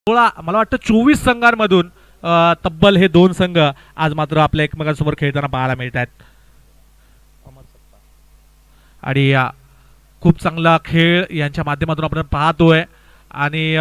16 मला वाटतं 24 संघांमधून तब्बल हे 2 संघ आज मात्र आपल्या एकमेकांसमोर खेळताना पाहायला मिळत आहेत. आणि खूप चांगला खेळ यांच्या माध्यमातून आपण पाहतोय. आणि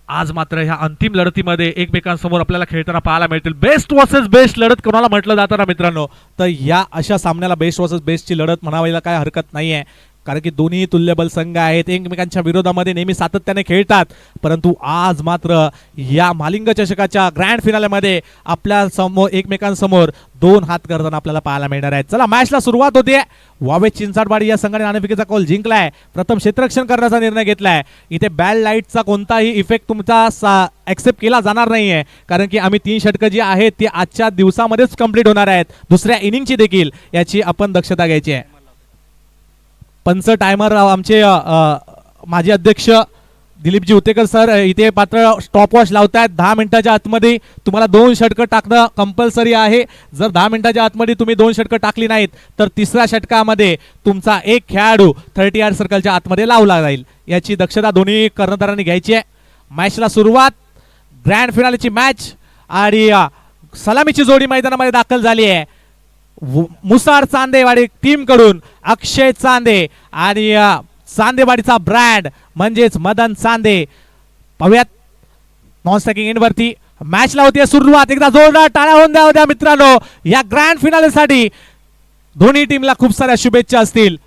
आज मात्र ह्या अंतिम लढतीमध्ये एकमेकांसमोर आपल्याला खेळताना पाहायला मिळतील. बेस्ट वर्सेस बेस्ट लढत कोणाला म्हटलं जातं ना मित्रांनो, तर या अशा सामन्याला बेस्ट वर्सेस बेस्टची लढत म्हणायला काय हरकत नाही आहे. कारण की दोन्ही तुल्यबल संघ आहेत, एकमेकांच्या विरोधामध्ये नेहमी सातत्याने खेळतात. परंतु आज मात्र या मालिंग चषकाच्या ग्रँड फिनालेमध्ये आपल्या समोर एकमेकांसमोर 2 हात करताना आपल्याला पाहायला मिळणार आहे. चला मॅचला सुरुवात होते. वावे चिंचाडवाडी या संघाने नाणेफेकीचा कॉल जिंकलाय. प्रथम क्षेत्ररक्षण करण्याचा निर्णय घेतलाय. इथे बॅड लाईटचा कोणताही इफेक्ट तुमचा ऍक्सेप्ट केला जाणार नाहीये, कारण की आम्ही 3 षटकं जी आहेत ती आजच्या दिवसामध्येच कंप्लीट होणार आहेत. दुसऱ्या इनिंगची देखील याची आपण दक्षता घ्यायची आहे. पंच टायमर आमचे माजी अध्यक्ष दिलीपजी उतेकर सर इथे पात्र स्टॉपवॉच लावतायत. 10 मिनिटाच्या आतमध्ये तुम्हाला 2 षटकं टाकणं कंपल्सरी आहे. जर 10 मिनिटाच्या आतमध्ये तुम्ही 2 षटकं टाकली नाहीत तर तिसऱ्या षटकामध्ये तुमचा एक खेळाडू 30 यार्ड सर्कलच्या आतमध्ये लावला जाईल. याची दक्षता दोन्ही कर्णधारांनी घ्यायची आहे. मॅचला सुरुवात, ग्रँड फिनालेची मॅच. आणि सलामीची जोडी मैदानामध्ये दाखल झाली आहे. मुसार चांदेवाडी टीम कडून अक्षय चांदे आणि चांदेवाडीचा ब्रँड म्हणजेच मदन चांदे. पाहूयात नॉन स्ट्रायकिंग एंड वरती मॅचला होती सुरुवात. एकदा जोरदार टाळ्या होऊन द्या मित्रांनो या ग्रँड फिनालेसाठी. दोन्ही टीमला खूप साऱ्या शुभेच्छा असतील.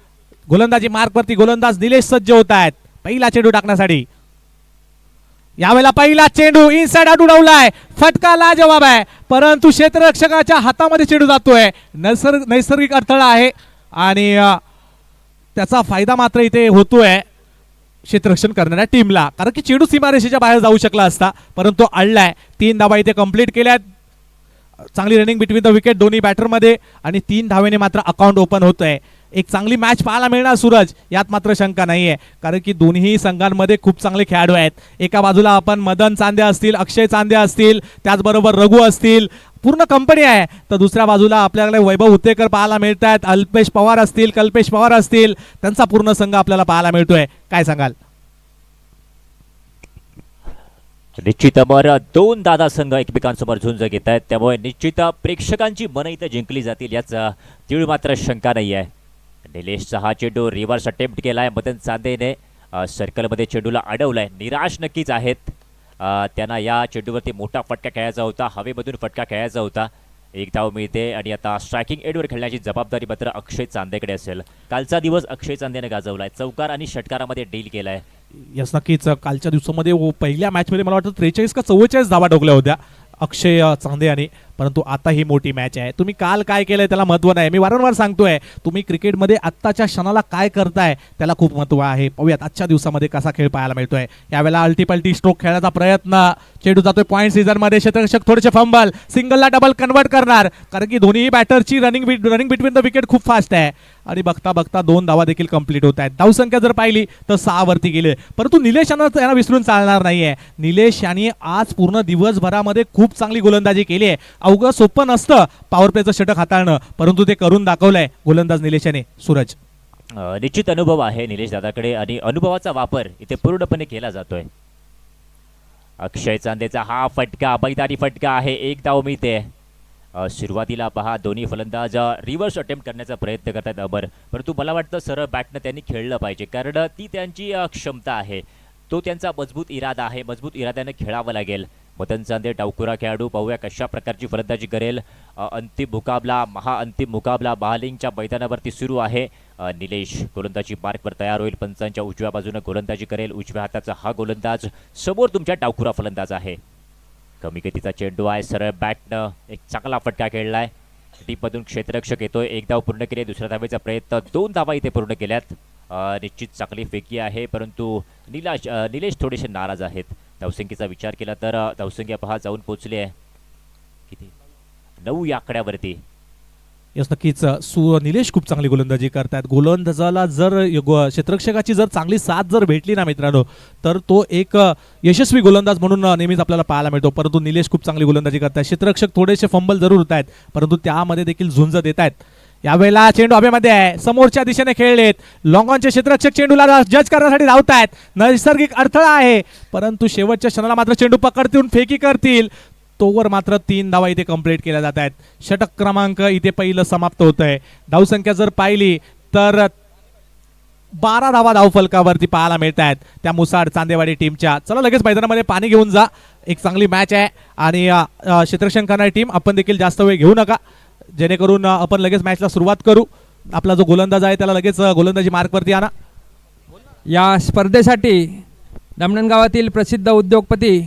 गोलंदाजी मार्क वरती गोलंदाज निलेश सज्ज होत आहेत पहिला चेंडू टाकण्यासाठी. यावेळेला पहिला चेंडू इनसाइड आउट उडवलाय. फटका लाजवाब आहे, परंतु क्षेत्ररक्षकाच्या हातामध्ये चेंडू जातोय. नैसर्गिक अडथळा आहे आणि त्याचा फायदा मात्र इथे होतोय क्षेत्ररक्षण करणाऱ्या टीमला, कारण की चेंडू सीमारेषेच्या बाहेर जाऊ शकला असता परंतु अडलाय. 3 धावा इथे कंप्लीट केल्यात. चांगली रनिंग बिटवीन द विकेट दोन्ही बॅटरमध्ये आणि 3 धावेने मात्र अकाउंट ओपन होतंय. एक चांगली मॅच पाहायला मिळणार सूरज, यात मात्र शंका नाहीये, कारण की दोन्ही संघांमध्ये खूप चांगले खेळाडू आहेत. एका बाजूला आपण मदन चांदे असतील, अक्षय चांदे असतील, त्याचबरोबर रघु असतील, पूर्ण कंपनी आहे. तर दुसऱ्या बाजूला आपल्याकडे वैभव उतेकर पाहायला मिळत आहेत, अल्पेश पवार असतील, कल्पेश पवार असतील, त्यांचा पूर्ण संघ आपल्याला पाहायला मिळतोय. काय सांगाल? निश्चित बरं 2 दादा संघ एकमेकांसमोर झुंज घेत आहेत, त्यामुळे निश्चित प्रेक्षकांची मनं इथं जिंकली जातील याचा तीळ मात्र शंका नाही आहे. निलेशचा हा चेंडू रिव्हर्स अटेम्प्ट केलाय. मदन चांदेने सर्कलमध्ये चेंडूला अडवलाय. निराश नक्कीच आहेत. त्यांना या चेंडूवरती मोठा फटका खेळायचा होता, हवेमधून फटका खेळायचा होता. 1 धाव मिळते आणि आता स्ट्रायकिंग एडवर खेळण्याची जबाबदारी मात्र अक्षय चांदेकडे असेल. कालचा दिवस अक्षय चांदेने गाजवलाय, चौकार आणि षटकारामध्ये डील केलाय. यस नक्कीच. कालच्या दिवसामध्ये पहिल्या मॅचमध्ये मला वाटतं 43 का 44 धावा ठोकल्या होत्या अक्षय चांदे यांनी, परंतु आता ही मोठी मॅच आहे. तुम्ही काल काय केलंय त्याला महत्त्व नाही. मी वारंवार सांगतोय, तुम्ही क्रिकेटमध्ये आत्ताच्या क्षणाला काय करताय त्याला खूप महत्त्व आहे. पाहूयात आजच्या दिवसामध्ये कसा खेळ पाहायला मिळतोय. यावेळेला अल्टीपल्टी स्ट्रोक खेळण्याचा प्रयत्न, चेंडू जातोय पॉईंट सीझनमध्ये. क्षेत्ररक्षक थोडेसे फंबल, सिंगलला डबल कन्वर्ट करणार, कारण की दोन्ही बॅटरची रनिंग बिटवीन द विकेट खूप फास्ट आहे. आणि बघता बघता 2 धावा देखील कंप्लीट होत आहेत. धावसंख्या जर पाहिली तर 6 वरती गेले, परंतु निलेश यांना विसरून चालणार नाहीये. निलेश यांनी आज पूर्ण दिवसभरामध्ये खूप चांगली गोलंदाजी केली आहे. अवघड सोपं नसतं पॉवर प्लेचं षटक हाताळणं, परंतु ते करून दाखवलंय गोलंदाज निलेश याने. सूरज, निश्चित अनुभव आहे निलेश दादाकडे आणि अनुभवाचा वापर इथे पूर्णपणे केला जातोय. अक्षय चांदेचा हा फटका मैदानी फटका आहे. 1 धाव मिळते. सुरुवातीला पहा दोन्ही फलंदाज रिव्हर्स अटेम्प्ट करण्याचा प्रयत्न करतात अमर, परंतु मला वाटतं सरळ बॅटनं त्यांनी खेळलं पाहिजे, कारण ती त्यांची क्षमता आहे, तो त्यांचा मजबूत इरादा आहे. मजबूत इराद्याने खेळावं लागेल. मदन चांदे डावखुरा खेळाडू, पाहूया कशा प्रकारची फलंदाजी करेल. अंतिम मुकाबला, महाअंतिम मुकाबला बहालिंगच्या मैदानावरती सुरू आहे. निलेश गोलंदाजी मार्कवर तयार होईल. पंचांच्या उजव्या बाजूने गोलंदाजी करेल. उजव्या हाताचा हा गोलंदाज समोर तुमच्या डावखुरा फलंदाज आहे. कमी गतीचा चेंडू आहे. सरळ बॅटनं एक चांगला फटका खेळलाय. टीपमधून क्षेत्ररक्षक येतोय. 1 धाव पूर्ण केली. दुसऱ्या धावेचा प्रयत्न, 2 धावा इथे पूर्ण केल्यात. निश्चित चांगली फेकी आहे, परंतु निलेश थोडेसे नाराज आहेत. धावसंख्येचा विचार केला तर धावसंख्या पहा जाऊन पोहोचली आहे किती 9 या आकड्यावरती. यस नक्कीच. निलेश खूप चांगली गोलंदाजी करतात. गोलंदाजाला जर क्षेत्ररक्षकाची जर चांगली साथ जर भेटली ना मित्रांनो, तर तो एक यशस्वी गोलंदाज म्हणून नेहमीच आपल्याला पाहायला मिळतो. परंतु निलेश खूप चांगली गोलंदाजी करतात. क्षेत्ररक्षक थोडेसे फंबल जरूर होत आहेत, परंतु त्यामध्ये देखील झुंज देत आहेत. यावेळेला चेंडू हवेमध्ये आहे, समोरच्या दिशेने खेळलेत, लॉंग ऑनचे क्षेत्ररक्षक चेंडूला जज करण्यासाठी धावतायत. नैसर्गिक अडथळा आहे, परंतु शेवटच्या क्षणाला मात्र चेंडू पकडतील, फेकी करतील. तोवर मात्र 3 धावा इथे कंप्लीट केल्या जात आहेत. षटक क्रमांक इथे पहिलं समाप्त होत आहे. धावसंख्या जर पाहिली तर 12 धावा धावफलकावरती पाहायला मिळत आहेत त्या मुसाड चांदेवाडी टीमच्या. चला लगेच मैदानामध्ये पाणी घेऊन जा, एक चांगली मॅच आहे आणि क्षेत्ररक्षण करणारी टीम आपण देखील जास्त वेळ घेऊ नका, जेणेकरून आपण लगेच मॅचला सुरुवात करू. आपला जो गोलंदाज आहे त्याला लगेच गोलंदाजी मार्कवरती आणा. या स्पर्धेसाठी धामणगावातील गावातील प्रसिद्ध उद्योगपती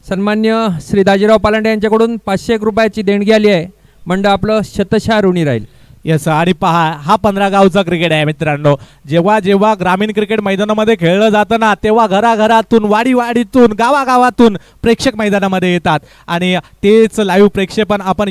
सन्मान्य श्री दाजीराव पालांडे यांच्याकडून 501 रुपयाची देणगी आली आहे. मंडळ आपलं शतशः ऋणी राहील. येस, आणि पहा हा 15 गावचा क्रिकेट आहे मित्रांनो. जेव्हा जेव्हा ग्रामीण क्रिकेट मैदानामध्ये खेळलं जातं ना, तेव्हा घराघरातून, वाडीवाडीतून, गावागावातून प्रेक्षक मैदानामध्ये येतात आणि तेच लाईव्ह प्रेक्षेपण आपण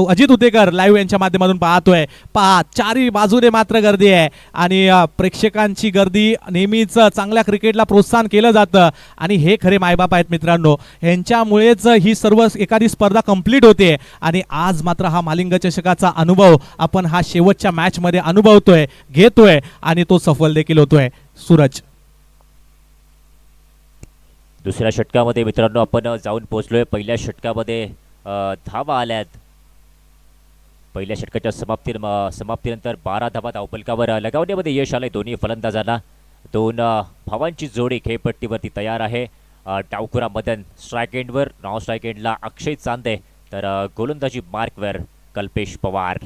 अजित उतेकर लाईव्ह यांच्या माध्यमातून पाहतोय. पहा चारी बाजूने मात्र गर्दी आहे आणि प्रेक्षकांची गर्दी नेहमीच चांगल्या क्रिकेटला प्रोत्साहन केलं जातं आणि हे खरे मायबाप आहेत मित्रांनो. यांच्यामुळेच ही सर्व एखादी स्पर्धा कंप्लीट होते आणि आज मात्र हा मालिंग चषकाचा अनुभव आपण हा शेवटच्या मॅच मध्ये अनुभवतोय, घेतोय आणि तो सफल देखील होतोय. सूरज, दुसऱ्या षटकामध्ये मित्रांनो आपण जाऊन पोहोचलोय. पहिल्या षटकामध्ये धावा आल्यात. पहिल्या षटकाच्या समाप्तीनंतर 12 धावा धावफलकावर लगावण्यामध्ये यश आलंय दोन्ही फलंदाजांना. 2 भावांची जोडी खेळपट्टीवरती तयार आहे. डावखुरा मदन स्ट्राईक एंडवर, नॉन स्ट्राईक एंडला अक्षय चांदे, तर गोलंदाजी मार्कवर कल्पेश पवार.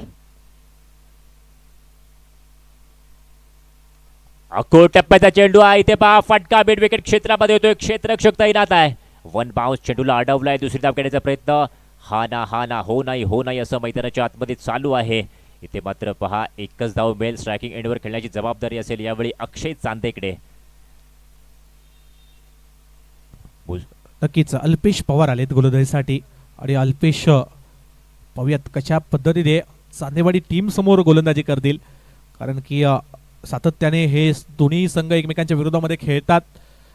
अकोट टप्प्याचा चेंडू आहे. इथे पहा फटका मिड विकेट क्षेत्रामध्ये होतोय. क्षेत्ररक्षक तैनात आहे. 1 बाउन्स चेंडूला अडवलाय. दुसरी धाव घेण्याचा प्रयत्न. हा ना हो नाही असं मैदानाच्या आतमध्ये चालू आहे. इथे मात्र पहा एकच धाव मिळेल. स्ट्रायकिंग एंडवर खेळण्याची जबाबदारी असेल यावेळी अक्षय चांदेकडे. नक्कीच अल्पेश पवार आलेत गोलंदाजीसाठी आणि अल्पेश पाहूयात कशा पद्धतीने चांदेवाडी टीम समोर गोलंदाजी करतील, कारण की सातत्याने हे दोन्ही संघ एकमेकांच्या विरोधामध्ये खेळतात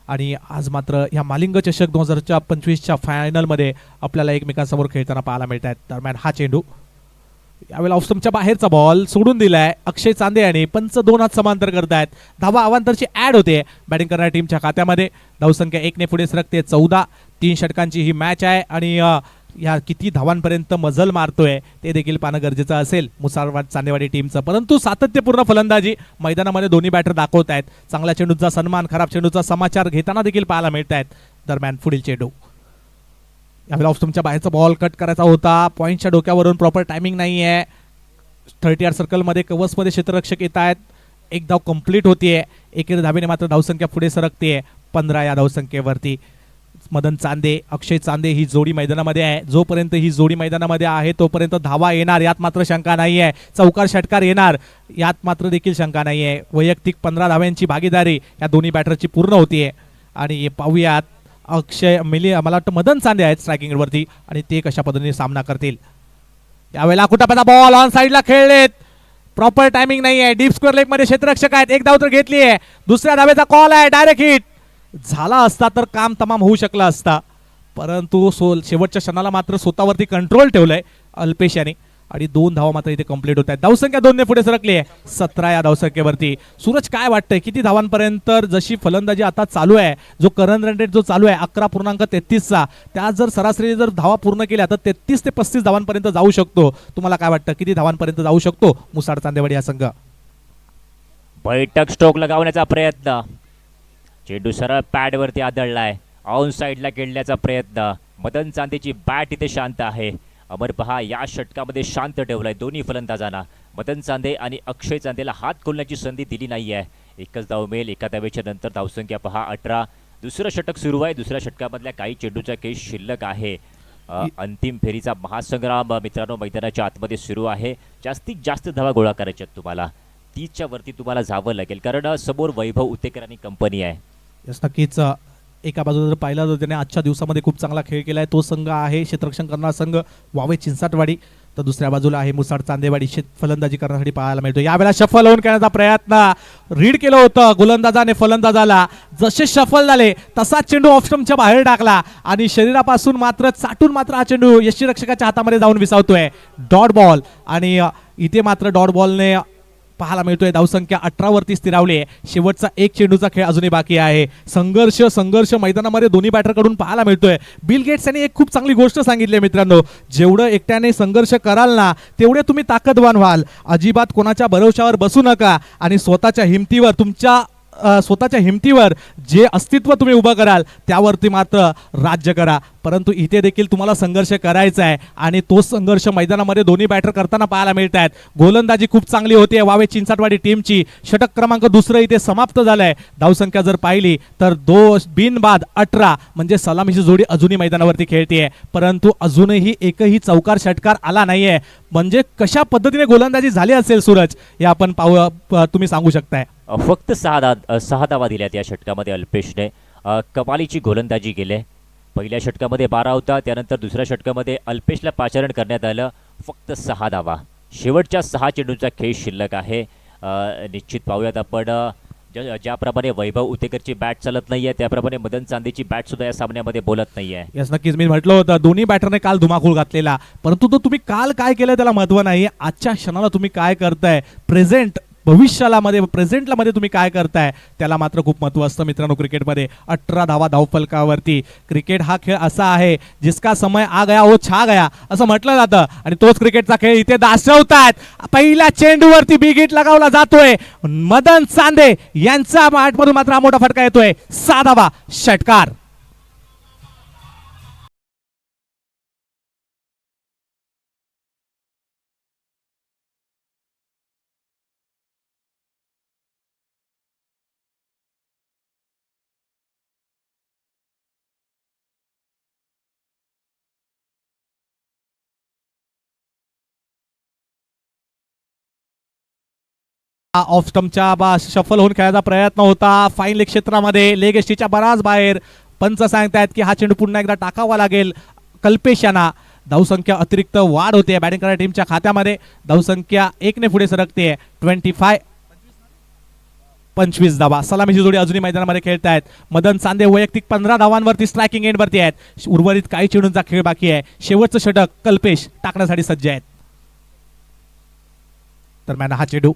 आणि आज मात्र या मालिंग चषक 2025च्या फायनलमध्ये आपल्याला एकमेकांसमोर खेळताना पाहायला मिळत आहेत. दरम्यान हा चेंडू यावेळेला ऑफस्टंपच्या बाहेरचा बॉल सोडून दिलाय अक्षय चांदे आणि पंच 2 हात समांतर करतायत. धावा अवांतरची ऍड होते बॅटिंग करणाऱ्या टीमच्या खात्यामध्ये. धावसंख्या 1 ने पुढे सरकते. 14. 3 षटकांची ही मॅच आहे आणि या किती धावांपर्यंत मजल मारतोय ते देखील पाहणं गरजेचं असेल मुसारवाड चांदेवाडी टीमचं. परंतु सातत्यपूर्ण फलंदाजी मैदानामध्ये दोन्ही बॅटर दाखवत आहेत. चांगल्या चेंडूचा सन्मान, खराब चेंडूचा समाचार घेताना देखील पाहायला मिळत आहेत. दरम्यान पुढील चेंडू यावेळेला ऑफस्टंपच्या बाहेरचा बॉल कट करायचा होता. पॉईंटच्या डोक्यावरून प्रॉपर टायमिंग नाही आहे. 30 यार्ड सर्कलमध्ये कव्हर्समध्ये क्षेत्ररक्षक येत आहेत. एक धाव कंप्लीट होतीये. एकेरी धावेने मात्र धावसंख्या पुढे सरकते 15 या धावसंख्येवरती. मदन चांदे, अक्षय चांदे ही जोडी मैदानामध्ये आहे. जोपर्यंत ही जोडी मैदानामध्ये आहे तोपर्यंत धावा येणार यात मात्र शंका नाही आहे. चौकार षटकार येणार यात मात्र देखील शंका नाही आहे. वैयक्तिक 15 धाव्यांची भागीदारी या दोन्ही बॅटरची पूर्ण होतीये आणि पाहूयात अक्षय मला वाटतं मदन चांदे आहेत स्ट्रायकिंगवरती आणि ते कशा पद्धतीने सामना करतील. यावेळेला कुटापाचा बॉल ऑन साईडला खेळलेत. प्रॉपर टायमिंग नाही आहे. डीप स्क्वेअर लेग मध्ये क्षेत्ररक्षक आहेत. एक धाव तर घेतली आहे. दुसऱ्या धावेचा कॉल आहे. डायरेक्ट हिट झाला असता तर काम तमाम होऊ शकला असता, परंतु शेवटच्या क्षणाला मात्र स्वतःवरती कंट्रोल ठेवलंय अल्पेश यांनी आणि 2 धावा मात्र इथे कंप्लीट होत आहेत. धावसंख्या 2 ने पुढे सरकली आहे 17 या धावसंख्येवरती. सूरज, काय वाटतंय किती धावांपर्यंत जशी फलंदाजी आता चालू आहे, जो करंट रन रेट जो चालू आहे 11.33चा, त्या जर सरासरी जर धावा पूर्ण केल्या तर 33 ते 35 धावांपर्यंत जाऊ शकतो. तुम्हाला काय वाटतं किती धावांपर्यंत जाऊ शकतो मुसाड चांदेवाडी हा संघ? बैठक स्ट्रोक लगावण्याचा प्रयत्न. चेंडू सरळ पॅडवरती आदळलाय. ऑन साईडला खेळण्याचा प्रयत्न. मदन चांदेची बॅट इथे शांत आहे. अमर पहा या षटकामध्ये शांत ठेवलाय दोन्ही फलंदाजांना. मदन चांदे आणि अक्षय चांदेला हात खोलण्याची संधी दिली नाहीये. एकच धाव मिळेल. एका धावेच्या नंतर धावसंख्या पहा 18. दुसरं षटक सुरू आहे. दुसऱ्या षटकामधल्या काही चेंडूचा केस शिल्लक आहे. अंतिम फेरीचा महासंग्राम मित्रांनो मैदानाच्या आतमध्ये सुरू आहे. जास्तीत जास्त धावा गोळा करायच्या तुम्हाला. 30च्या वरती तुम्हाला जावं लागेल कारण समोर वैभव उतेकर आणि कंपनी आहे. यस, नक्कीच. एका बाजूला जर पाहिला तर त्याने आजच्या दिवसामध्ये खूप चांगला खेळ केलाय तो संघ आहे क्षेत्ररक्षण करणारा संघ वावे चिंचाटवाडी. तर दुसऱ्या बाजूला आहे मुसाड चांदेवाडी फलंदाजी करण्यासाठी पाहायला मिळतो. यावेळेला शफल होऊन खेळण्याचा प्रयत्न रीड केलं होतं गोलंदाजाने फलंदाजाला. जसे शफल झाले तसाच चेंडू ऑफ स्टंपच्या बाहेर टाकला आणि शरीरापासून मात्र चाटून मात्र हा चेंडू यष्टीरक्षकाच्या हातामध्ये जाऊन विसावतोय. डॉट बॉल आणि इथे मात्र डॉट बॉलने पाहायला मिळतोय धावसंख्या 18 वरती स्थिरावली आहे. शेवटचा एक चेंडूचा खेळ अजूनही बाकी आहे. संघर्ष मैदानामध्ये दोन्ही बॅटरकडून पाहायला मिळतोय. बिल गेट्स यांनी एक खूप चांगली गोष्ट सांगितली आहे मित्रांनो, जेवढं एकट्याने संघर्ष कराल ना तेवढे तुम्ही ताकदवान व्हाल. अजिबात कोणाच्या भरोशावर बसू नका आणि स्वतःच्या हिमतीवर जे अस्तित्व तुम्ही उभं कराल त्यावरती मात्र राज्य करा. परंतु इथे देखील तुम्हाला संघर्ष करायचा आहे आणि तो संघर्ष मैदानामध्ये दोन्ही बॅटर करताना पाहायला मिळत आहेत. गोलंदाजी खूप चांगली होती वावे चिंचाटवाडी टीमची. षटक क्रमांक 2 इथे समाप्त झालंय. धावसंख्या जर पाहिली तर 2 बिनबाद 18 म्हणजे सलामीची जोडी अजूनही मैदानावरती खेळतीये. परंतु अजूनही एकही चौकार षटकार आला नाहीये. म्हणजे कशा पद्धतीने गोलंदाजी झाली असेल सूरज हे आपण तुम्ही सांगू शकताय. फक्त 6 धावा दिल्यात या षटकामध्ये अल्पेशने. कमालीची गोलंदाजी केली. पहिल्या षटकामध्ये 12 होता, त्यानंतर दुसऱ्या षटकामध्ये अल्पेशला पाचारण करण्यात आलं. फक्त 6 धावा. शेवटच्या 6 चेंडूचा खेळ शिल्लक आहे. निश्चित पाहूयात आपण ज्याप्रमाणे वैभव उतेकरची बॅट चालत नाहीये त्याप्रमाणे मदन चांदेची बॅट सुद्धा या सामन्यामध्ये बोलत नाहीये. यस नक्कीच मी म्हटलं होतं दोन्ही बॅटरने काल धुमाकूळ घातलेला, परंतु तो तुम्ही काल काय केलं त्याला महत्व नाही. आजच्या क्षणाला तुम्ही काय करताय, प्रेझेंटला मध्ये तुम्ही काय करताय त्याला मात्र खूप महत्व असतं मित्रांनो. क्रिकेटमध्ये 18 धावा धावफलकावरती. क्रिकेट हा खेळ असा आहे जिसका समय आ गया वो छा गया असं म्हटलं जातं आणि तोच क्रिकेटचा खेळ इथे दाखवतात. पहिल्या चेंडूवरती बिग हिट लगावला जातोय. मदन चांदे यांचा बॅटमधून मात्र हा मोठा फटका येतोय. 6 धावा षटकार. ऑफ स्टंपच्या शफल होऊन खेळायचा प्रयत्न होता. फाईन लेग क्षेत्रामध्ये लेग एसटीच्या बराच बाहेर. पंच सांगतायत की हा चेंडू पुन्हा एकदा टाकावा लागेल कल्पेश यांना. धावसंख्या अतिरिक्त वाढ होते बॅटिंग करणाऱ्या टीमच्या खात्यामध्ये. धावसंख्या 1 ने पुढे सरकते. 25 धावा. सलामीची जोडी अजूनही मैदानामध्ये खेळतायत. मदन चांदे वैयक्तिक 15 धावांवरती स्ट्रायकिंग एंडवरती आहेत. उर्वरित काही चेंडूंचा खेळ बाकी आहे. शेवटचं षटक कल्पेश टाकण्यासाठी सज्ज आहेत. दरम्यान हा चेंडू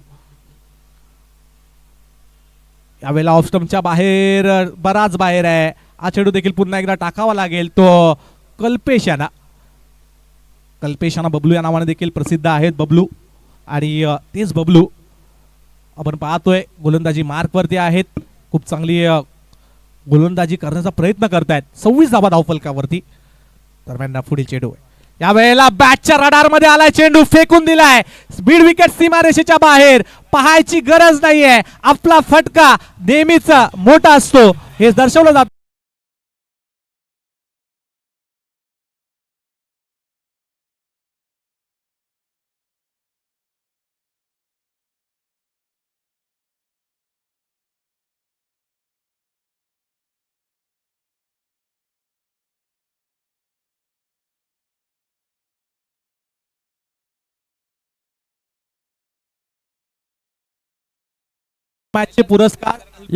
यावेळेला ऑफ स्टंपच्या बाहेर बराच बाहेर आहे. हा चेंडू देखील पुन्हा एकदा टाकावा लागेल तो कल्पेश यांना. बबलू या नावाने देखील प्रसिद्ध आहेत बबलू. आणि तेच बबलू आपण पाहतोय गोलंदाजी मार्कवरती आहेत. खूप चांगली गोलंदाजी करण्याचा प्रयत्न करतायत. 26 धावा धावफलकावरती. दरम्यान पुढील चेंडू यावेळेला बॅटच्या रडार मध्ये आलाय. चेंडू फेकून दिलाय. स्पीड विकेट सीमारेषेच्या बाहेर. पाहायची गरज नाहीये. आपला फटका नेहमीच मोठा असतो हे दर्शवलं जात. पुरस्कार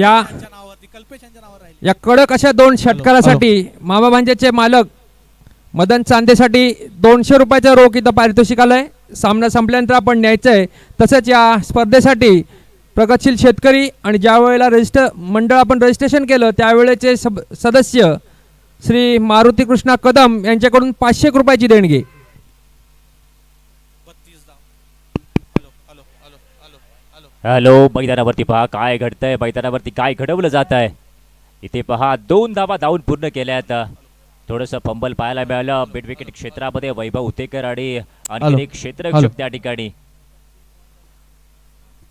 या कडक अशा 2 षटकारासाठी मामा भांजेचे मालक मदन चांदेसाठी 200 रुपयाचं रोख इथं पारितोषिक आलंय. सामना संपल्यानंतर आपण न्यायचंय. तसंच या स्पर्धेसाठी प्रगतशील शेतकरी आणि ज्या वेळेला मंडळ आपण रजिस्ट्रेशन केलं त्यावेळेचे सदस्य श्री मारुती कृष्णा कदम यांच्याकडून 500 रुपयाची देणगी. हॅलो, मैदानावरती पहा काय घडतंय. मैदानावरती काय घडवलं जात आहे. इथे पहा 2 धावा धावून पूर्ण केल्यात. थोडंसं फंबल पाहायला मिळालं मिड विकेट क्षेत्रामध्ये. वैभव उतेकर आणि आणखी एक क्षेत्ररक्षक त्या ठिकाणी.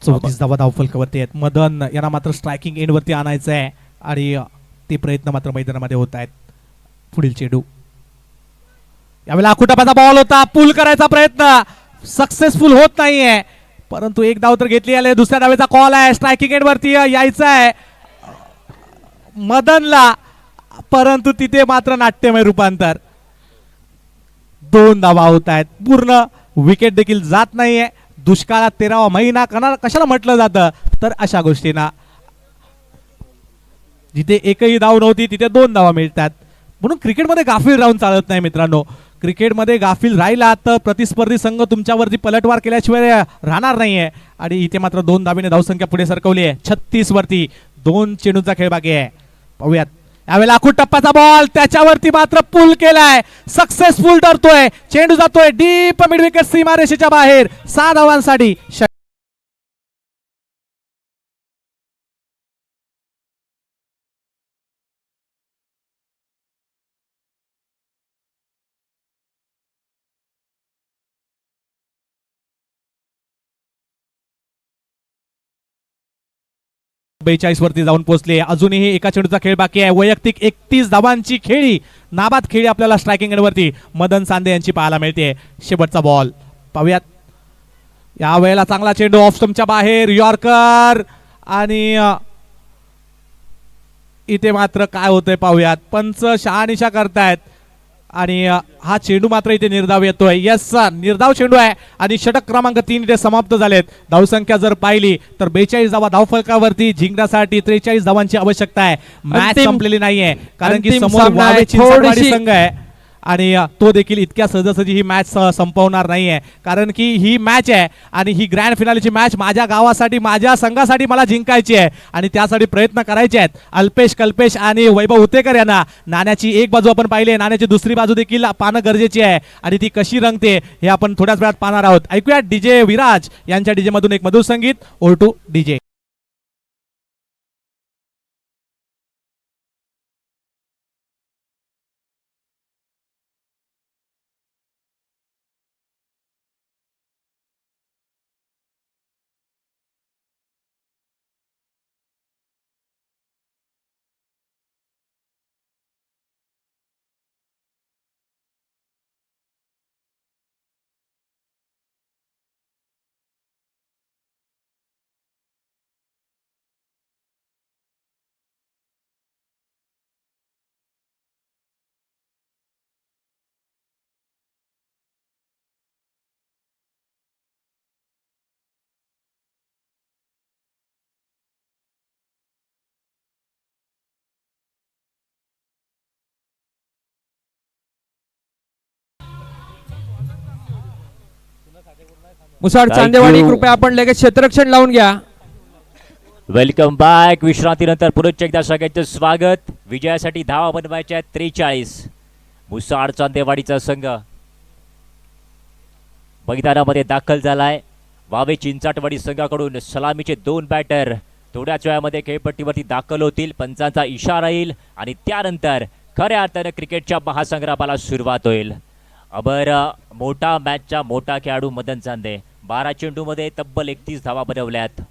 34 धावा धावफलकावरती आहेत. मदन यांना मात्र स्ट्रायकिंग एंड वरती आणायचं आहे आणि ते प्रयत्न मात्र मैदानामध्ये होत आहेत. पुढील चेंडू यावेळेला आखुटापाचा बॉल होता. पूल करायचा प्रयत्न सक्सेसफुल होत नाहीये. परंतु एक धाव तर घेतली आहे. दुसऱ्या धावेचा कॉल आहे. स्ट्रायकिंग एंड वरती यायचं आहे मदनला, परंतु तिथे मात्र नाट्यमय रूपांतर. 2 धावा होत आहेत. पूर्ण विकेट देखील जात नाहीये. दुष्काळात 13वा महिना कशाला म्हटलं जातं, तर अशा गोष्टींना. जिथे एकही धाव नव्हती तिथे 2 धावा मिळतात. म्हणून क्रिकेटमध्ये गाफील राहून चालत नाही मित्रांनो. क्रिकेटमध्ये गाफील राहिला तर प्रतिस्पर्धी संघ तुमच्यावरती पलटवार केल्याशिवाय राहणार नाहीये. आणि इथे मात्र 2 धाबीने धावसंख्या पुढे सरकवली आहे 36 वरती. 2 चेंडूचा खेळ बाकी आहे. पाहूयात यावेळेला आखूड टप्प्याचा बॉल, त्याच्यावरती मात्र पुल केलाय, सक्सेसफुल ठरतोय. चेंडू जातोय डीप मिड विकेट सीमारेषेच्या बाहेर. 6 धावांसाठी बेचाळीस वरती जाऊन पोहोचले. अजूनही एका चेंडूचा खेळ बाकी आहे. वैयक्तिक 31 धावांची खेळी, नाबाद खेळी आपल्याला स्ट्रायकिंग एंडवरती मदन सांदे यांची पाहायला मिळते. शेवटचा बॉल पाहूयात. या वेळेला चांगला चेंडू ऑफ स्टंपच्या बाहेर, यॉर्कर. आणि इथे मात्र काय होतंय पाहूयात. पंच शहानिशा करतायत आणि हा चेंडू मात्र इथे निर्धाव येतोय. यस सर, निर्धाव चेंडू आहे आणि षटक क्रमांक 3 इथे समाप्त झालेत. धावसंख्या जर पाहिली तर 42 धावा धावफलकावरती जिंकण्यासाठी 43 धावांची आवश्यकता आहे. मॅच संपलेली नाहीये कारण की समोर वावे चिंचवडवाडी संघ आहे आणि तो देखील इतक्या सहजासहजी ही मॅच संपवणार नाहीये. कारण की ही मॅच आहे आणि ही ग्रँड फिनालेची मॅच माझ्या गावासाठी, माझ्या संघासाठी मला जिंकायची आहे आणि त्यासाठी प्रयत्न करायचे आहेत. अल्पेश, कल्पेश आणि वैभव उतेकर यांना नाण्याची एक बाजू आपण पाहिली आहे, नाण्याची दुसरी बाजू देखील पाहणं गरजेची आहे आणि ती कशी रंगते हे आपण थोड्याच वेळात पाहणार आहोत. ऐकूया डीजे विराज यांच्या डीजे मधून एक मधुर संगीत. Over to DJ. Musad Chandewadi, कृपया आपण लगेच क्षेत्ररक्षण लावून घ्या. Welcome back. विश्रांतीनंतर पुरुष एकदा सगळ्यांचं स्वागत. विजयासाठी धावा बनवायच्या आहेत 43. मुसाड चांदेवाडीचा संघ मैदानामध्ये दाखल झालाय. वावे चिंचाटवाडी संघाकडून सलामीचे 2 बॅटर थोड्याच वेळामध्ये खेळपट्टीवरती दाखल होतील. पंचांचा इशारा येईल आणि त्यानंतर खऱ्या अर्थानं क्रिकेटच्या महासंग्रामाला सुरुवात होईल. अबर मोठा मॅचचा मोठा खेळाडू मदन चांदे 12 चेंडूमध्ये तब्बल 31 धावा बनवल्यात.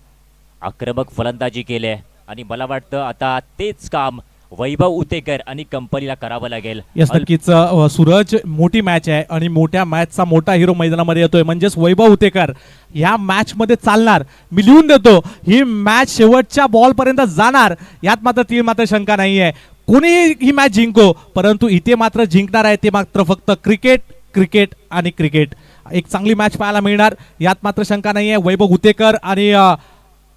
आक्रमक फलंदाजी केली आणि मला वाटतं आता तेच काम वैभव उतेकर आणि कंपनीला करावं लागेल. यस नक्कीच सूरज, मोठी मॅच आहे आणि मोठ्या मॅचचा मोठा हिरो मैदानामध्ये येतोय म्हणजेच वैभव उतेकर या मॅच मध्ये चालणार. मी लिहून देतो, ही मॅच शेवटच्या बॉल पर्यंत जाणार यात मात्र शंका नाहीये. कोणी ही मॅच जिंको, परंतु इथे मात्र जिंकणार आहे ते मात्र फक्त क्रिकेट, क्रिकेट आणि क्रिकेट. एक चांगली मॅच पाहायला मिळणार यात मात्र शंका नाहीये. वैभव उतेकर आणि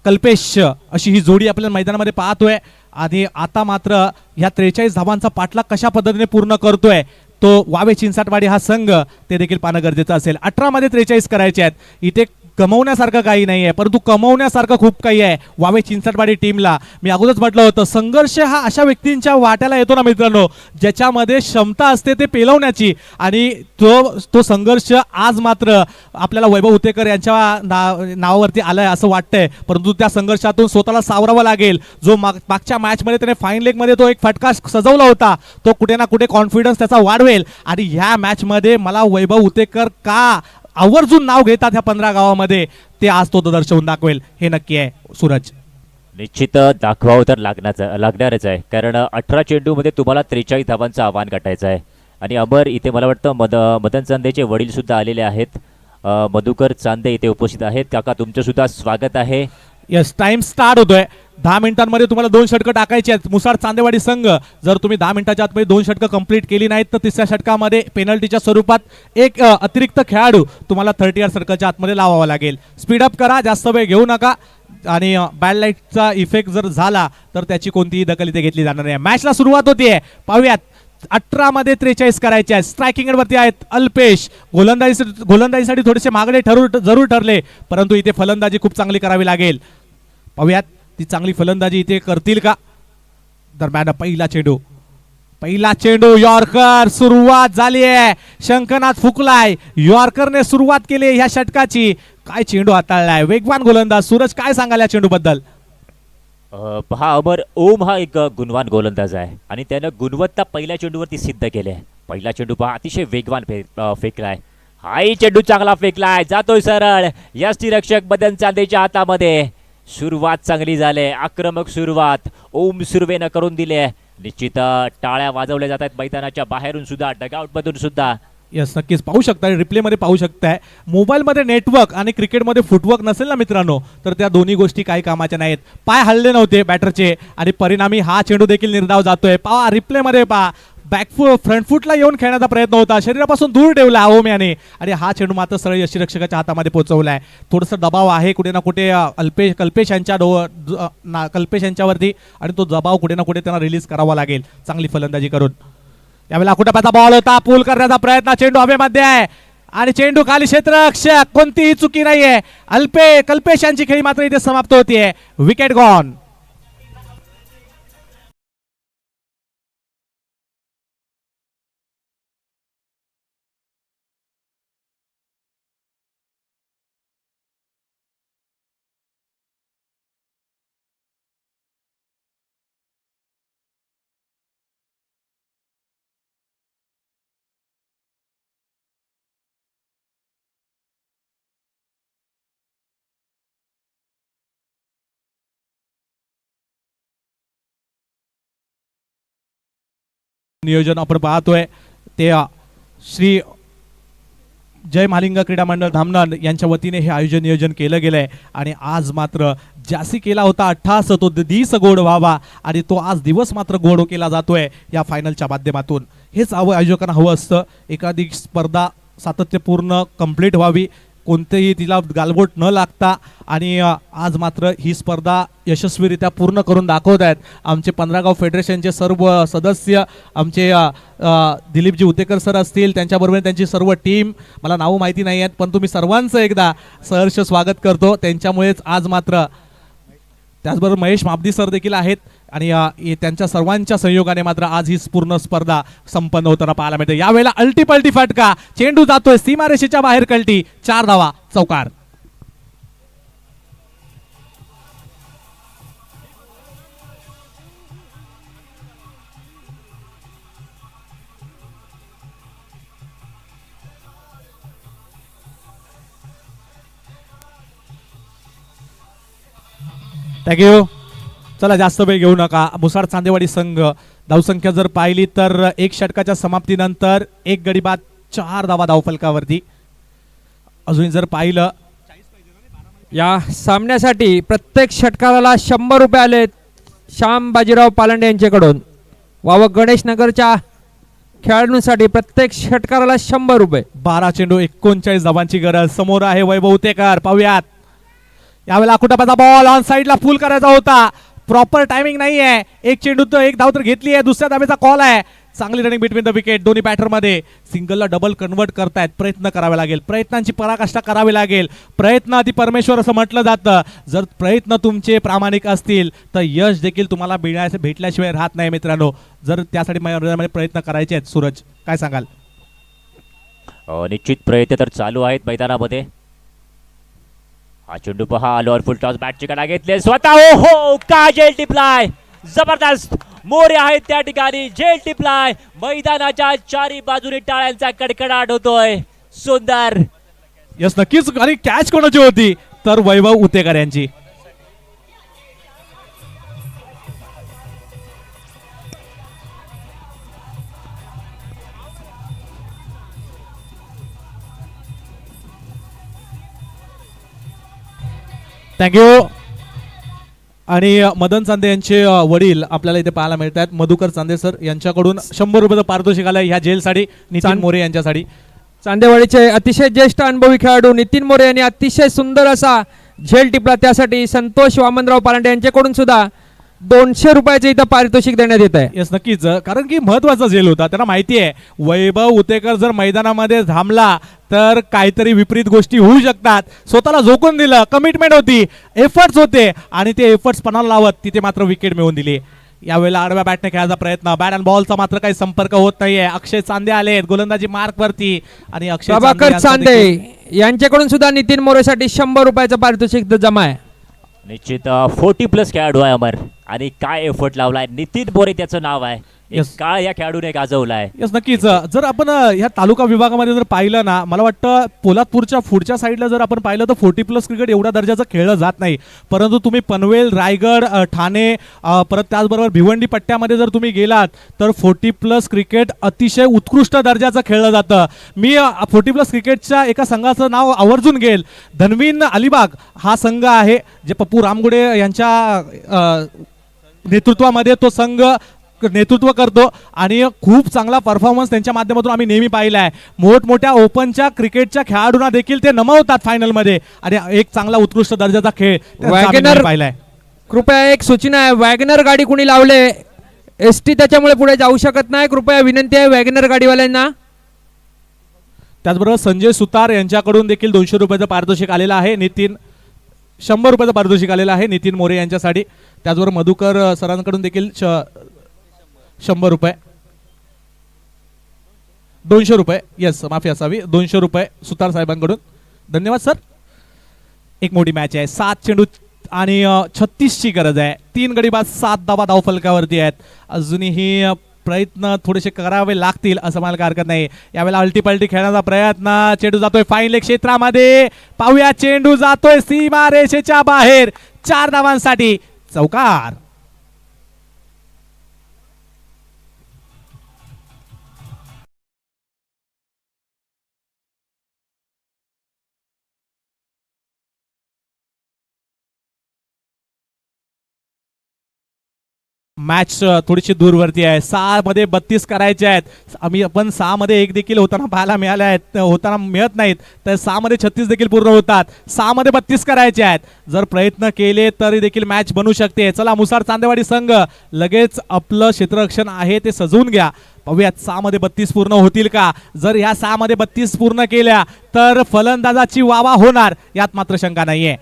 कल्पेश अशी ही जोडी आपल्याला मैदानामध्ये पाहतोय आणि आता मात्र ह्या 43 धावांचा पाठलाग कशा पद्धतीने पूर्ण करतोय तो वावे चिंचाटवाडी हा संघ ते देखील पाहणं गरजेचं असेल. 18 मध्ये 43 करायचे आहेत. इथे गमवण्यासारखं काही नाही आहे, परंतु कमवण्यासारखं खूप काही आहे वावे चिंचटवाडी टीमला. मी अगोदरच म्हटलं होतं, संघर्ष हा अशा व्यक्तींच्या वाट्याला येतो ना मित्रांनो, ज्याच्यामध्ये क्षमता असते ते पेलवण्याची, आणि तो संघर्ष आज मात्र आपल्याला वैभव उतेकर यांच्या नावावरती आलाय असं वाटतंय. परंतु त्या संघर्षातून स्वतःला सावरावं लागेल. जो मागच्या मॅचमध्ये त्याने फाईन लेगमध्ये तो एक फटका सजवला होता, तो कुठे ना कुठे कॉन्फिडन्स त्याचा वाढवेल. आणि ह्या मॅचमध्ये मला वैभव उतेकर का आवर्जून नाव घेतात ह्या 15 गावामध्ये, ते आज तो दर्शवून दाखवेल हे नक्की आहे. सूरज निश्चित दाखवावं तर लागणारच आहे, कारण 18 चेंडूमध्ये तुम्हाला 43 धावांचं आव्हान गाठायचं आहे. आणि अमर इथे मला वाटतं मदन चांदेचे वडील सुद्धा आलेले आहेत. मधुकर चांदे इथे उपस्थित आहेत. काका तुमचं सुद्धा स्वागत आहे. यस, टाइम स्टार्ट होतोय. 10 मिनिटांमध्ये तुम्हाला 2 षटकं टाकायची आहेत. मुसाड चांदेवाडी संघ जर तुम्ही 10 मिनिटाच्या आतमध्ये 2 षटकं कंप्लीट केली नाहीत तर तिसऱ्या षटकामध्ये पेनल्टीच्या स्वरूपात एक अतिरिक्त खेळाडू तुम्हाला 30 सर्कलच्या आतमध्ये लावावा लागेल. स्पीडअप करा, जास्त वेळ घेऊ नका आणि बॅड लाईटचा इफेक्ट जर झाला तर त्याची कोणतीही दखल इथे घेतली जाणार नाही. मॅचला सुरुवात होतीये, पाहूयात. 18 मध्ये 43 करायचे आहेत. स्ट्रायकिंग वरती आहेत अल्पेश. गोलंदाजीसाठी थोडेसे मागणे जरूर ठरले, परंतु इथे फलंदाजी खूप चांगली करावी लागेल. पाहूयात ती चांगली फलंदाजी इथे करतील का. दरम्यान पहिला चेंडू यॉर्कर. सुरुवात झाली आहे, शंखनाद फुकलाय. यॉर्करने सुरुवात केली ह्या षटकाची. काय चेंडू हाताळलाय, वेगवान गोलंदाज. सूरज, काय सांगाल या चेंडू बद्दल. पहा अमर, ओम हा एक गुणवान गोलंदाज आहे आणि त्यानं गुणवत्ता पहिल्या चेंडूवरती सिद्ध केली आहे. पहिला चेंडू पहा अतिशय वेगवान फेकलाय. हाही चेंडू चांगला फेकलाय, जातोय सरळ. यष्टीरक्षक मदन चांदेच्या हातामध्ये. सुरुवात चांगली झाली, आक्रमक सुरुवात ओम सुर्वेनं करून दिली आहे. निश्चित टाळ्या वाजवल्या जात आहेत मैदानाच्या बाहेरून सुद्धा, डगआउट मधून सुद्धा. यस, नक्कीच पाहू शकताय, रिप्लेमध्ये पाहू शकताय. मोबाईलमध्ये नेटवर्क आणि क्रिकेटमध्ये फुटवर्क नसेल ना मित्रांनो, तर त्या दोन्ही गोष्टी काही कामाच्या नाहीत. पाय हलले नव्हते बॅटरचे आणि परिणामी हा चेंडू देखील निर्धाव जातोय. पहा रिप्लेमध्ये, पहा फ्रंट फुटला येऊन खेळण्याचा प्रयत्न होता, शरीरापासून दूर ठेवला ओम याने आणि हा चेंडू मात्र सरळ यष्टीरक्षकाच्या हातामध्ये पोहोचवलाय. थोडंसं दबाव आहे कुठे ना कुठे कल्पेश यांच्यावरती आणि तो दबाव कुठे ना कुठे त्यांना रिलीज करावा लागेल चांगली फलंदाजी करून. यावेळेला कुठं बॉल होता, पूल करण्याचा प्रयत्न. चेंडू हवेमध्ये आहे आणि चेंडू खाली क्षेत्ररक्षक. कोणतीही चुकी नाहीये. कल्पेश यांची खेळी मात्र इथे समाप्त होतीये. Wicket gone. नियोजन आपण पाहतोय ते श्री जय महालिंग क्रीडा मंडळ धामणन यांच्या वतीने हे आयोजन नियोजन केलं गेलंय आणि आज मात्र ज्यासी केला होता अट्टहास तो दिस गोड व्हावा आणि तो आज दिवस मात्र गोड केला जातोय या फायनलच्या माध्यमातून. हेच आयोजकांना हवं असतं. एखादी स्पर्धा सातत्यपूर्ण कंप्लीट व्हावी, कोणतेही तिला गालबोट न लागता आणि आज मात्र ही स्पर्धा यशस्वीरित्या पूर्ण करून दाखवत आहेत आमचे 15 गाव फेडरेशनचे सर्व सदस्य. आमचे दिलीपजी उतेकर सर असतील, त्यांच्याबरोबर त्यांची सर्व टीम. मला नावं माहिती नाही आहेत, पण तुम्ही सर्वांचं एकदा सहर्ष स्वागत करतो. त्यांच्यामुळेच आज मात्र, त्याचबरोबर महेश माबदी सर देखील आहेत आणि त्यांच्या सर्वांच्या संयोगाने मात्र आज ही पूर्ण स्पर्धा संपन्न होताना पाहायला मिळते. यावेळेला अल्टी फटका, चेंडू जातोय सीमारेषेच्या बाहेर, कल्टी. 4 धावा, चौकार. थँक्यू. चला जास्त वेळ घेऊ नका. मुसाड चांदेवाडी संघ धावसंख्या जर पाहिली तर 1 षटकाच्या समाप्तीनंतर 1 गडी बाद, 4 धावा धावफलकावरती. अजून जर पाहिलं या सामन्यासाठी प्रत्येक षटकाला 100 रुपये आले श्याम बाजीराव पालंडे यांच्याकडून. वाव गणेश नगरच्या खेळाडूंसाठी प्रत्येक षटकाला 100 रुपये. 12 चेंडू 39 धावांची गरज. समोर आहे वैभव उतेकर. पाहूयात यावेळेला कुटापाचा बॉल ऑन साईडला फुल करायचा होता. प्रॉपर टायमिंग नाही आहे. 1 चेंडू तर 1 धाव तर घेतली आहे. दुसऱ्या धावेचा कॉल आहे. चांगली रनिंग बिटवीन द विकेट. दोन्ही बॅटरमध्ये सिंगलला डबल कन्वर्ट करतायत. प्रयत्न करावे लागेल, प्रयत्नांची पराकाष्ठा करावी लागेल. प्रयत्न अति परमेश्वर असं म्हटलं जातं. जर प्रयत्न तुमचे प्रामाणिक असतील तर यश देखील तुम्हाला भेटल्याशिवाय राहत नाही मित्रांनो. जर त्यासाठी प्रयत्न करायचे आहेत. सूरज, काय सांगाल. निश्चित प्रयत्न तर चालू आहेत मैदानामध्ये. हा चेंडू पहा, लोअर फुल टॉस बॅटची कडा घेतले स्वतः. ओहो, का जेल टिपलाय. जबरदस्त मोरे आहेत त्या ठिकाणी. जेल टिपलाय. मैदानाच्या चारी बाजूने टाळ्यांचा कडकडाट होतोय. सुंदर. यस, नक्कीच. आणि कॅच कोणाची होती तर वैभव उतेकर यांची. थँक्यू. आणि मदन चांदे यांचे वडील आपल्याला इथे पाहायला मिळत आहेत. मधुकर चांदे सर यांच्याकडून 100 रुपयाचं पारितोषिक आलंय ह्या जेलसाठी, नितीन मोरे यांच्यासाठी. चांदेवाडीचे अतिशय ज्येष्ठ अनुभवी खेळाडू नितीन मोरे यांनी अतिशय सुंदर असा झेल टिपला, त्यासाठी संतोष वामनराव पालांडे यांच्याकडून सुद्धा 200 रुपयाचे इथं पारितोषिक देण्यात येत आहे. येस नक्कीच, कारण की महत्वाचा झेल होता. त्यांना माहिती आहे वैभव उतेकर जर मैदानामध्ये थांबला तर काहीतरी विपरीत गोष्टी होऊ शकतात. स्वतःला झोकून दिलं, कमिटमेंट होती, एफर्ट्स होते आणि ते एफर्ट्स पणाला लावत तिथे मात्र विकेट मिळवून दिली. यावेळेला आडव्या बॅटने खेळायचा प्रयत्न, बॅट अँड बॉलचा मात्र काही संपर्क होत नाहीये. अक्षय चांदे आलेत गोलंदाजी मार्क वरती आणि अक्षय प्रभाकर यांचा चांदे देखील- यांच्याकडून सुद्धा नितीन मोरेसाठी 100 रुपयाचं पारितोषिक जमा आहे. निश्चित 40+ खेळाडू आहे अमर, आणि काय एफर्ट लावलाय नितीन मोरे त्याचं नाव आहे. एक Yes. काळ या खेळाडूने गाजवलाय. येस नक्कीच, जर आपण ह्या तालुका विभागामध्ये जर पाहिलं ना, मला वाटतं पोलादपूरच्या पुढच्या साईडला जर आपण पाहिलं तर 40+ क्रिकेट एवढ्या दर्जाचं खेळलं जात नाही. परंतु तुम्ही पनवेल, रायगड, ठाणे, परत त्याचबरोबर भिवंडी पट्ट्यामध्ये जर तुम्ही गेलात तर 40+ क्रिकेट अतिशय उत्कृष्ट दर्जाचं खेळलं जातं. मी 40+ क्रिकेटच्या एका संघाचं नाव आवर्जून घेईल. धनवीन अलिबाग हा संघ आहे, जे पप्पू रामगुडे यांच्या नेतृत्वामध्ये तो संघ नेतृत्व करतो आणि खूप चांगला परफॉर्मन्स त्यांच्या माध्यमातून आम्ही नेहमी पाहिला आहे. मोठमोठ्या ओपनच्या क्रिकेटच्या खेळाडूंना देखील ते नमवतात फायनलमध्ये आणि एक चांगला उत्कृष्ट दर्जाचा खेळ त्यांचा आम्ही वॅगनर नेहमी पाहिलाय. कृपया एक सूचना आहे, वॅगनर गाडी कुणी लावले, एसटी त्याच्यामुळे पुढे जाऊ शकत नाही. कृपया विनंती आहे वॅगनर गाडीवाल्यांना. त्याचबरोबर संजय सुतार यांच्याकडून देखील 200 रुपयाचं पारितोषिक आलेलं आहे. 100 रुपयाचं पारितोषिक आलेलं आहे नितीन मोरे यांच्यासाठी. त्याचबरोबर मधुकर सरांकडून देखील 100 रुपये, 200 रुपये, येस माफी असावी, 200 रुपये सुतार साहेबांकडून. धन्यवाद सर. एक मोठी मॅच आहे, 7 चेंडू आणि 36ची गरज आहे. 3 गडीबाज 7 धावा धावफलकावरती आहेत. अजूनही प्रयत्न थोडेसे करावे लागतील असं मला काय हरकत नाही. यावेळेला अल्टीपल्टी खेळण्याचा प्रयत्न, चेंडू जातोय फाईन लेग क्षेत्रामध्ये, पाहूया चेंडू जातोय सीमा रेषेच्या बाहेर. 4 धावांसाठी चौकार. मॅच थोडीशी दूरवरती आहे. 6 मध्ये 32 करायचे आहेत. आपण 6 मध्ये 1 देखील होताना पाहायला मिळाले आहेत, होताना मिळत नाहीत, तर 6 मध्ये 36 देखील पूर्ण होतात. 6 मध्ये 32 करायचे आहेत. जर प्रयत्न केले तरी देखील मॅच बनू शकते. चला मुसार चांदेवाडी संघ लगेच आपलं क्षेत्ररक्षण आहे ते सजवून घ्या. पाहूयात 6 मध्ये 32 पूर्ण होतील का. जर ह्या 6 मध्ये 32 पूर्ण केल्या तर फलंदाजाची वावा होणार, यात मात्र शंका नाहीये.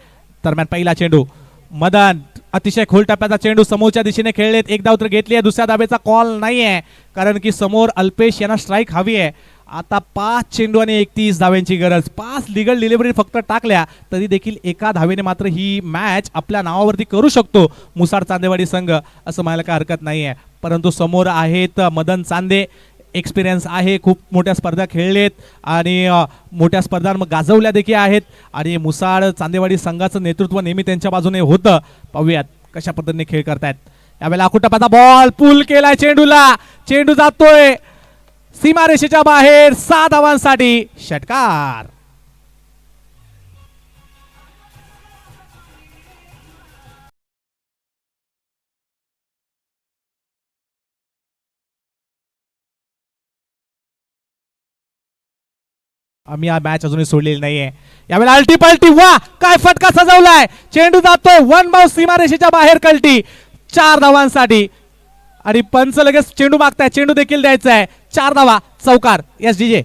दरम्यान पहिला चेंडू, मदन अतिशय खोल टप्प्याचा चेंडू समोरच्या दिशेने खेळलेत. एक धाव तर घेतली आहे, दुसऱ्या धावेचा कॉल नाहीये कारण की समोर अल्पेश यांना स्ट्राईक हवी आहे. आता 5 चेंडू आणि 31 धाव्यांची गरज. 5 लिगल डिलिव्हरी फक्त टाकल्या तरी देखील एका धावेने मात्र ही मॅच आपल्या नावावरती करू शकतो मुसार चांदेवाडी संघ, असं म्हणायला काय हरकत नाहीये. परंतु समोर आहेत मदन चांदे, एक्सपिरियन्स आहे, खूप मोठ्या स्पर्धा खेळलेत आणि मोठ्या स्पर्धा गाजवल्या देखील आहेत आणि मुसाळ चांदेवाडी संघाचं नेतृत्व नेहमी त्यांच्या बाजूने होतं. पाहूयात कशा पद्धतीने खेळ करतायत. यावेळेला आकुटापाचा बॉल पुल केलाय चेंडूला, चेंडू जातोय सीमारेषेच्या बाहेर. 6 धावांसाठी षटकार. आम्ही हा मॅच अजूनही सोडलेली नाहीये. यावेळेला अल्टी पलटी, वा काय फटका सजवलाय, चेंडू जातोय 1 बाउंस सीमारेषेच्या बाहेर कल्टी. 4 धावांसाठी आणि पंच लगेच चेंडू मागताय, चेंडू देखील द्यायचा आहे. 4 धावा चौकार. Yes DJ.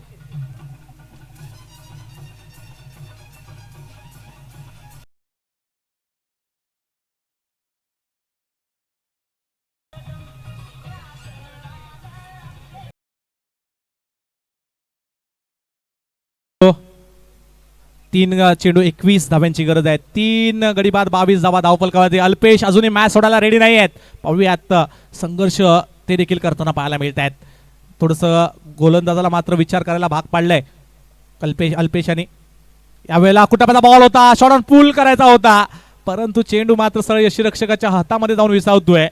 तीन चेंडू 21 धाव्यांची गरज आहे. 3 गडी बाद 22 धावा धावफलकावरती. अल्पेश अजूनही मॅच सोडायला रेडी नाही आहेत. पाहूयात संघर्ष ते देखील करताना पाहायला मिळत आहेत. थोडंसं गोलंदाजाला मात्र विचार करायला भाग पाडलाय अल्पेशाने. यावेळेला कुटापाचा बॉल होता, शॉर्ट ऑन पूल करायचा होता, परंतु चेंडू मात्र सरळ यष्टीरक्षकाच्या हातामध्ये जाऊन विसावतोय.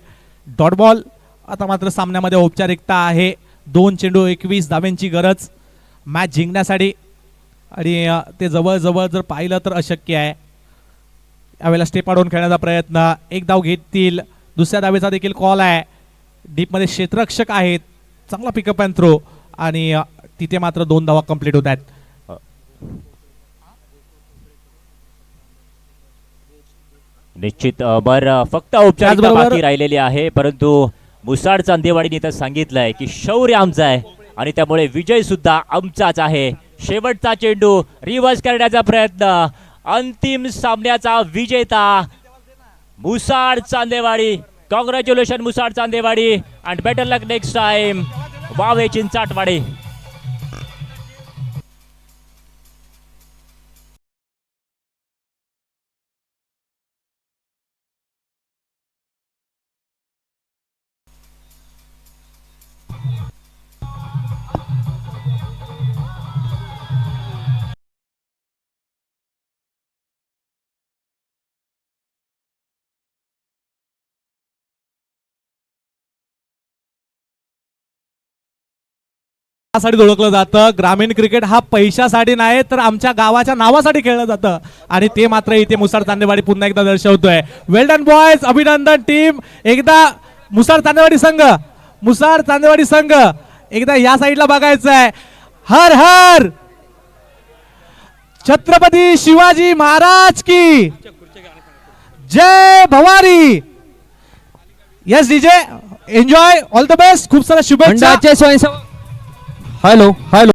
Dot ball. आता मात्र सामन्यामध्ये औपचारिकता आहे. 2 चेंडू 21 धाव्यांची गरज मॅच जिंकण्यासाठी आणि ते जवळजवळ जर पाहिलं तर अशक्य आहे. यावेळेला स्टेप आउट खेळण्याचा प्रयत्न, एक धाव घेतील. दुसऱ्या धावेचा देखील कॉल आहे. डीपमध्ये क्षेत्ररक्षक आहेत, चांगला पिकअप अँड थ्रो आणि तिथे मात्र 2 धावा कंप्लीट होत आहेत. निश्चित बरं, फक्त औपचारिकता त्याचबरोबर- बाकी राहिलेली आहे, परंतु मुसाड चांदेवाडीने तर सांगितलंय की शौर्य आमचं आहे आणि त्यामुळे विजय सुद्धा आमचाच आहे. शेवटचा चेंडू रिव्हर्स करण्याचा प्रयत्न, अंतिम सामन्याचा विजेता Musad Chandewadi. Congratulation Musad Chandewadi and better luck next time Wawe Chinchatwadi. साठी ओळखलं जातं. ग्रामीण क्रिकेट हा पैशासाठी नाही तर आमच्या गावाच्या नावासाठी खेळलं जातं आणि ते मात्र इथे मुसाड चांदेवाडी पुन्हा एकदा दर्शवतोय. वेल डन बॉयज, अभिनंदन टीम. एकदा मुसाड चांदेवाडी संघ एकदा या साईडला बघायचं आहे. हर हर छत्रपती शिवाजी महाराज की जय Bhavani. Yes DJ, enjoy, all the best, खूप साऱ्या शुभेच्छा. मंडळाचे स्वयंसेवक. Hello hello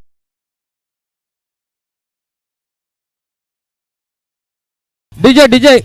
DJ